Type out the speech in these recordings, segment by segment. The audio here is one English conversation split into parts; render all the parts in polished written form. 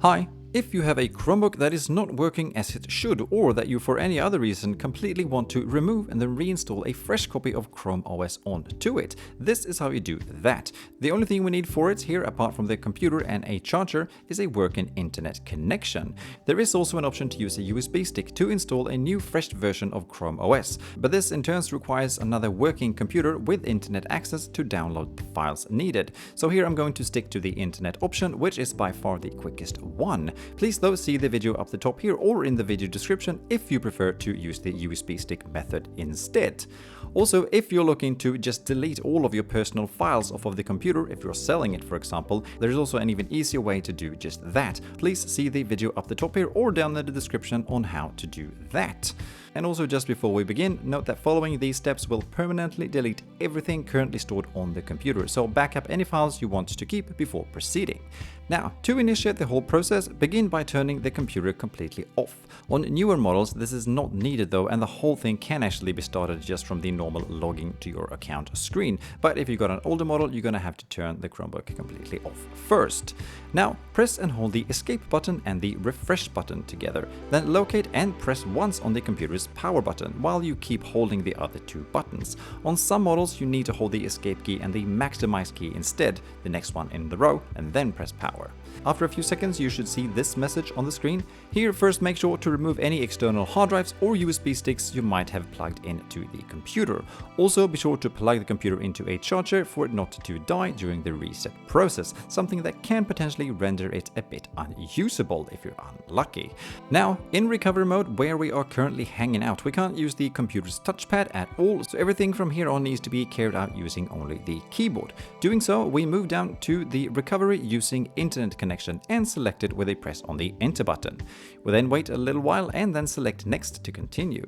Hi! If you have a Chromebook that is not working as it should, or that you for any other reason completely want to remove and then reinstall a fresh copy of ChromeOS onto it, this is how you do that. The only thing we need for it here, apart from the computer and a charger, is a working internet connection. There is also an option to use a USB stick to install a new fresh version of ChromeOS, but this in turn requires another working computer with internet access to download the files needed. So here I'm going to stick to the internet option, which is by far the quickest one. Please though see the video up the top here or in the video description if you prefer to use the USB stick method instead. Also, if you're looking to just delete all of your personal files off of the computer, if you're selling it for example, there's also an even easier way to do just that. Please see the video up the top here or down in the description on how to do that. And also, just before we begin, note that following these steps will permanently delete everything currently stored on the computer, so back up any files you want to keep before proceeding. Now, to initiate the whole process, begin by turning the computer completely off. On newer models, this is not needed though, and the whole thing can actually be started just from the normal logging to your account screen. But if you've got an older model, you're gonna have to turn the Chromebook completely off first. Now, press and hold the escape button and the refresh button together. Then locate and press once on the computer's power button while you keep holding the other two buttons. On some models, you need to hold the escape key and the maximize key instead, the next one in the row, and then press power. After a few seconds, you should see this message on the screen. Here, first make sure to remove any external hard drives or USB sticks you might have plugged into the computer. Also, be sure to plug the computer into a charger for it not to die during the reset process, something that can potentially render it a bit unusable if you're unlucky. Now, in recovery mode, where we are currently hanging out, we can't use the computer's touchpad at all, so everything from here on needs to be carried out using only the keyboard. Doing so, we move down to the recovery using internet connection and select it with a press on the enter button. We then wait a little while and then select next to continue.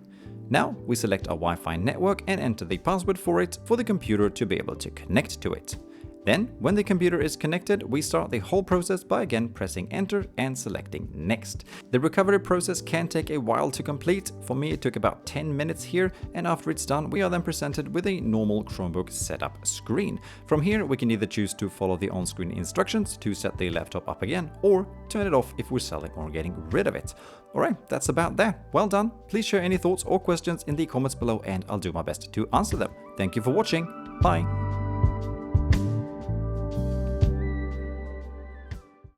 Now we select our Wi-Fi network and enter the password for it for the computer to be able to connect to it. Then, when the computer is connected, we start the whole process by again pressing enter and selecting next. The recovery process can take a while to complete. For me, it took about 10 minutes here, and after it's done, we are then presented with a normal Chromebook setup screen. From here, we can either choose to follow the on-screen instructions to set the laptop up again, or turn it off if we're selling or getting rid of it. Alright, that's about that. Well done. Please share any thoughts or questions in the comments below, and I'll do my best to answer them. Thank you for watching. Bye.